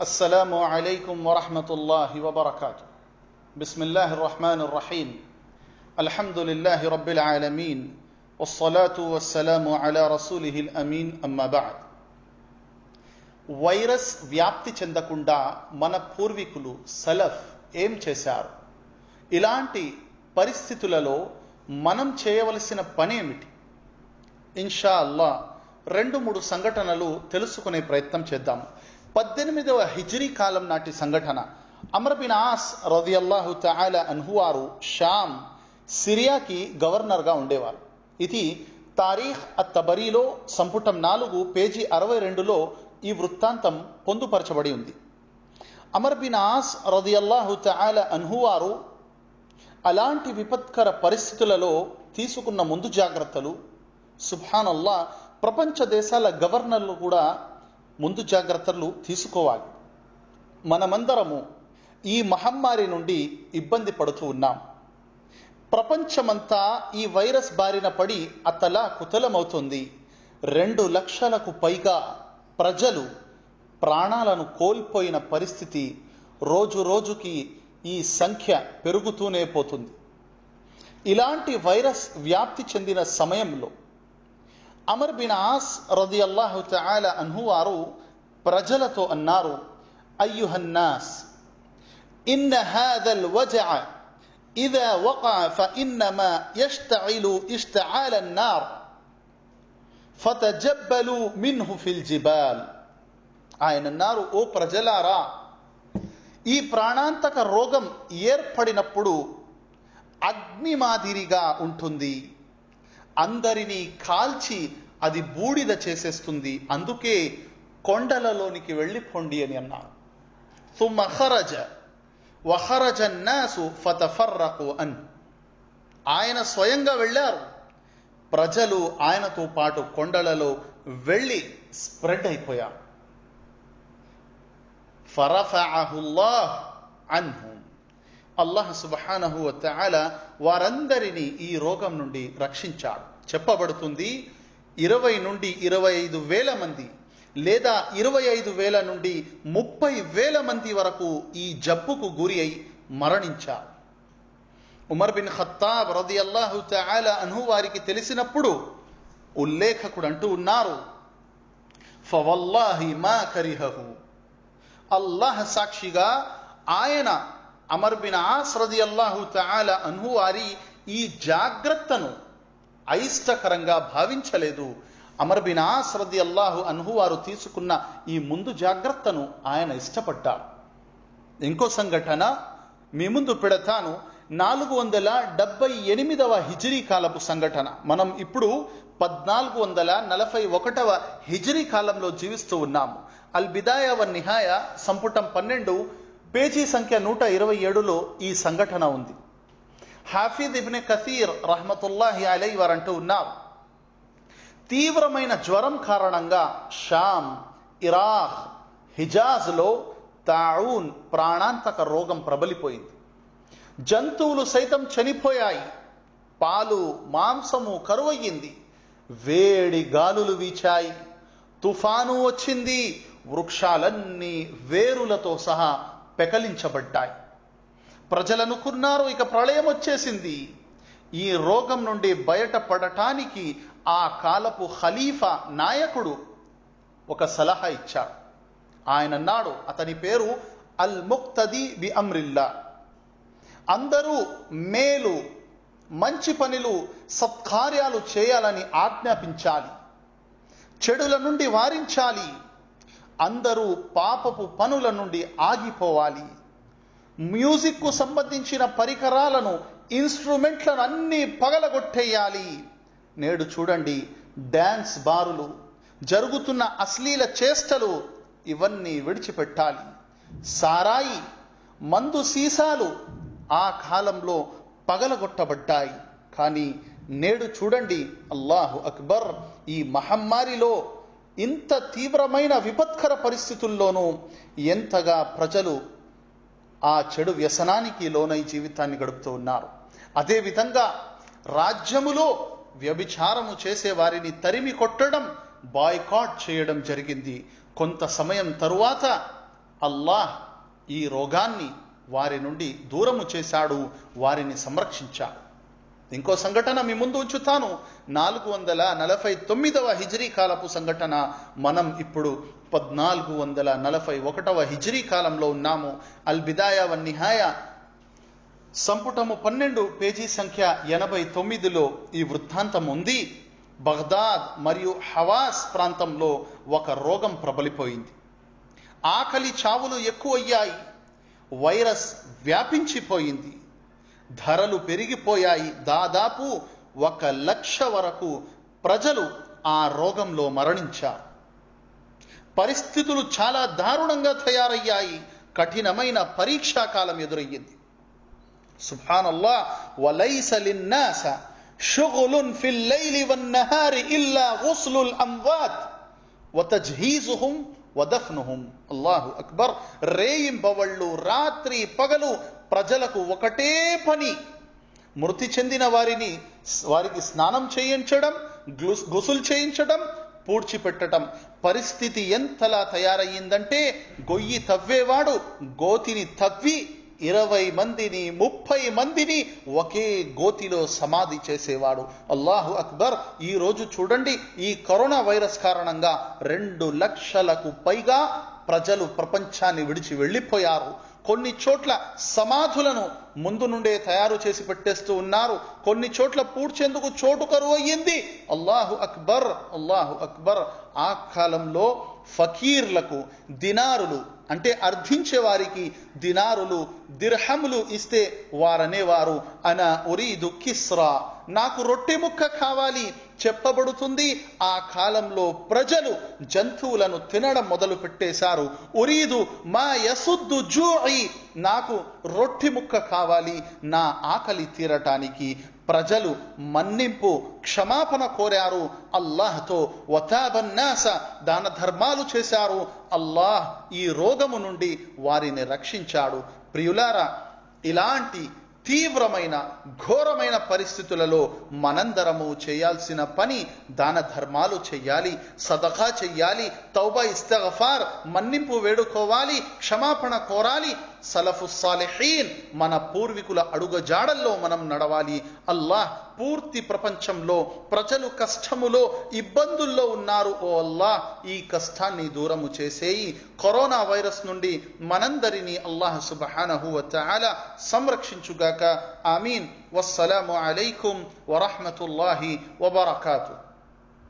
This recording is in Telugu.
السلام عليكم ورحمة الله وبركاته. بسم الله الرحمن الرحيم. الحمد لله رب العالمين والصلاة والسلام على رسوله الأمين. أما بعد. వైరస్ వ్యాప్తి చెందకుండా మన పూర్వీకులు సలఫ్ ఏం చేశారు? ఇలాంటి పరిస్థితులలో మనం చేయవలసిన పని ఏమిటి? ఇన్షా అల్లా 2-3 సంఘటనలు తెలుసుకునే ప్రయత్నం చేద్దాం. 18వ హిజ్రీ కాలం నాటి సంఘటన. అమర్ బిన్ ఆస్ రదియల్లాహు తఆలా అన్హు వారు షామ్ సిరియాకి గవర్నర్గా ఉండేవారు. ఇది తారీఖ్ అత్-తబరీలో సంపుటం 4 పేజీ 62లో ఈ వృత్తాంతం పొందుపరచబడి ఉంది. అమర్ బిన్ ఆస్ రదియల్లాహు తఆలా అన్హు వారు అలాంటి విపత్కర పరిస్థితులలో తీసుకున్న ముందు జాగ్రత్తలు, సుబ్హానల్లా, ప్రపంచ దేశాల గవర్నర్లు కూడా ముందు జాగ్రత్తలు తీసుకోవాలి. మనమందరము ఈ మహమ్మారి నుండి ఇబ్బంది పడుతూ ఉన్నాం. ప్రపంచమంతా ఈ వైరస్ బారిన పడి అతలాకుతలమవుతుంది. 2 లక్షలకు పైగా ప్రజలు ప్రాణాలను కోల్పోయిన పరిస్థితి. రోజు రోజుకి ఈ సంఖ్య పెరుగుతూనే పోతుంది. ఇలాంటి వైరస్ వ్యాప్తి చెందిన సమయంలో అమర్ బిన్ ఆస్ రదియల్లాహు తఆలా అన్హు వారు ప్రజలతో అన్నారు, అయ్యుహన్నాస్, ఇన్న హాదల్ వజఅ ఇదా వఖఅ ఫఇన్నమా యష్తఇలు ఇష్తిఆల అన్నార్ ఫతజబ్బలు మిన్హు ఫిల్ జిబాల్. ఆయన అన్నారు, ఓ ప్రజలారా, ఈ ప్రాణాంతక రోగం ఏర్పడినప్పుడు అగ్ని మాదిరిగా ఉంటుంది, అందరినీ కాల్చి అది బూడిద చేసేస్తుంది, అందుకే కొండలలోనికి వెళ్ళిపోండి అని అన్నారు. ثم خرج وخرج الناس فتفرقوا عنه. ఆయన స్వయంగా వెళ్ళారు, ప్రజలు ఆయనతో పాటు కొండలలో వెళ్ళి స్ప్రెడ్ అయిపోయారు. ఫరఫఅహు అల్లాహ్ అన్హుం. అల్లాహ్ సుబ్హానహు వ తఆలా వారందరినీ ఈ రోగం నుండి రక్షించాడు. చెప్పబడుతుంది 20 నుండి 25 వేల మంది లేదా 25 వేల నుండి 30 వేల మంది వరకు ఈ జబ్బుకు గురి అయి మరణించారు. ఉమర్ బిన్ ఖత్తాబ్ రదియల్లాహు తఆలా అన్హు వారికి తెలిసినప్పుడు ఉల్లేఖకుడు అంటూ ఉన్నారు, ఫవల్లాహి మా కరిహహు. అల్లాహ్ సాక్షిగా ఆయన అమర్ బిన్ ఆస్ రదియల్లాహు తఆలా అన్హు వారి ఈ జాగ్రత్తను అయిష్టకరంగా భావించలేదు. అమర్ బిన్ ఆస్ రదియల్లాహు అన్హు వారు తీసుకున్న ఈ ముందు జాగ్రత్తను ఆయన ఇష్టపడ్డారు. ఇంకో సంఘటన మీ ముందు పెడతాను. 478వ హిజ్రీ కాలపు సంఘటన. మనం ఇప్పుడు 1441వ హిజ్రీ కాలంలో జీవిస్తూ ఉన్నాము. అల్ బిదాయా వన్ నిహాయా సంపుటం 12 పేజీ సంఖ్య 127లో ఈ సంఘటన ఉంది. హాఫిజ్ ఇబ్న్ కసీర్ రహ్మతుల్లాహి అలైహి వారు అంటూ ఉన్నారు, తీవ్రమైన జ్వరం కారణంగా షామ్, ఇరాక్, హిజాజ్లో తాఊన్ ప్రాణాంతక రోగం ప్రబలిపోయింది. జంతువులు సైతం చనిపోయాయి. పాలు, మాంసము కరువయ్యింది. వేడి గాలులు వీచాయి. తుఫాను వచ్చింది. వృక్షాలన్నీ వేరులతో సహా పెకలించబడ్డాయి. ప్రజలనుకున్నారు ఇక ప్రళయం వచ్చేసింది. ఈ రోగం నుండి బయటపడటానికి ఆ కాలపు ఖలీఫా నాయకుడు ఒక సలహా ఇచ్చాడు. ఆయన అన్నాడు, అతని పేరు అల్ ముక్తది బి అమ్రిల్లా. అందరూ మేలు, మంచి పనులు, సత్కార్యాలు చేయాలని ఆజ్ఞాపించాలి, చెడుల నుండి వారించాలి, అందరూ పాపపు పనుల నుండి ఆగిపోవాలి, మ్యూజిక్కు సంబంధించిన పరికరాలను, ఇన్స్ట్రుమెంట్లను అన్నీ పగలగొట్టేయాలి. నేడు చూడండి, డ్యాన్స్ బారులు, జరుగుతున్న అశ్లీల చేష్టలు, ఇవన్నీ విడిచిపెట్టాలి. సారాయి, మందు సీసాలు ఆ కాలంలో పగలగొట్టబడ్డాయి. కానీ నేడు చూడండి, అల్లాహు అక్బర్, ఈ మహమ్మారిలో ఇంత తీవ్రమైన విపత్కర పరిస్థితుల్లోనూ ఎంతగా ప్రజలు ఆ చెడు వ్యసనానికి లోనై జీవితాన్ని గడుపుతూ ఉన్నారు. అదేవిధంగా రాజ్యములో వ్యభిచారము చేసే వారిని తరిమి కొట్టడం, బాయ్కాట్ చేయడం జరిగింది. కొంత సమయం తరువాత అల్లాహ్ ఈ రోగాన్ని వారి నుండి దూరము చేశాడు, వారిని సంరక్షించాడు. ఇంకో సంఘటన మీ ముందు ఉంచుతాను. 449వ హిజ్రీ కాలపు సంఘటన. మనం ఇప్పుడు 1441వ హిజ్రీ కాలంలో ఉన్నాము. అల్ బిదాయా వన్ నిహాయా సంపుటము 12 పేజీ సంఖ్య 89లో ఈ వృత్తాంతం ఉంది. బగ్దాద్ మరియు హవాస్ ప్రాంతంలో ఒక రోగం ప్రబలిపోయింది. ఆకలి చావులు ఎక్కువయ్యాయి, వైరస్ వ్యాపించిపోయింది, ధరలు పెరిగిపోయాయి. దాదాపు 1,00,000 వరకు ప్రజలు ఆ రోగంలో మరణించారు. పరిస్థితులు చాలా దారుణంగా తయారయ్యాయి. కఠినమైన పరీక్షాకాలం ఎదురయ్యింది. సుబ్హానల్లాహ్. వలైస లిన్నాస షుగులున్ ఫిల్ లైలి వన్ నహారి ఇల్లా గుస్లుల్ అమ్వాత్ వతజ్హీజుహుం వదఫ్నుహుం. అల్లాహు అక్బర్. రేయింబవళ్ళు రాత్రి పగలు ప్రజలకు ఒకటే పని. మృతి చెందిన వారికి స్నానం చేయించడం, గుసులు చేయించడం, పూడ్చిపెట్టడం. పరిస్థితి ఎంతలా తయారయ్యిందంటే గొయ్యి తవ్వేవాడు గోతిని తవ్వి 20 మందిని 30 మందిని ఒకే గోతిలో సమాధి చేసేవాడు. అల్లాహు అక్బర్. ఈ రోజు చూడండి, ఈ కరోనా వైరస్ కారణంగా 2 లక్షలకు పైగా ప్రజలు ప్రపంచాన్ని విడిచి వెళ్ళిపోయారు. కొన్ని చోట్ల సమాధులను ముందు నుండే తయారు చేసి పెట్టేస్తూ ఉన్నారు. కొన్ని చోట్ల పూడ్చేందుకు చోటు కరువు అయ్యింది. అల్లాహు అక్బర్, అల్లాహు అక్బర్. ఆ కాలంలో ఫకీర్లకు దినారులు అంటే అర్థించే వారికి దినారులు, దిర్హములు ఇస్తే వారనేవారు అనా ఉరీదు కిస్రా, నాకు రొట్టె ముక్క కావాలి చెప్పబడుతుంది. ఆ కాలంలో ప్రజలు జంతువులను తినడం మొదలు పెట్టేశారు. ఉరీదు మా యసుద్దు జూఇ, నాకు రొట్టె ముక్క కావాలి నా ఆకలి తీరటానికి. ప్రజలు మన్నింపు, క్షమాపణ కోరారు అల్లాహ్తో. వతాబన్నాస, దాన ధర్మాలు చేశారు. అల్లాహ్ ఈ రోగము నుండి వారిని రక్షించాడు. ప్రియులారా, ఇలాంటి తీవ్రమైన ఘోరమైన పరిస్థితులలో మనందరము చేయాల్సిన పని దాన ధర్మాలు చెయ్యాలి, సదఖా చెయ్యాలి, తౌబా ఇస్తగఫార్, మన్నింపు వేడుకోవాలి, క్షమాపణ కోరాలి. సలఫు సాలిహీన్, మన పూర్వీకుల అడుగజాడల్లో మనం నడవాలి. అల్లాహ్ పూర్తి ప్రపంచంలో ప్రజలు కష్టములో ఇబ్బందుల్లో ఉన్నారు. ఓ అల్లాహ్ ఈ కష్టాన్ని దూరము చేసేయి. కరోనా వైరస్ నుండి మనందరినీ అల్లాహ్ సుబ్హానహు వ తఆలా సంరక్షించుగాక. ఆమీన్. వస్సలాము అలైకుం వరహ్మతుల్లాహి వబరకాతుహు.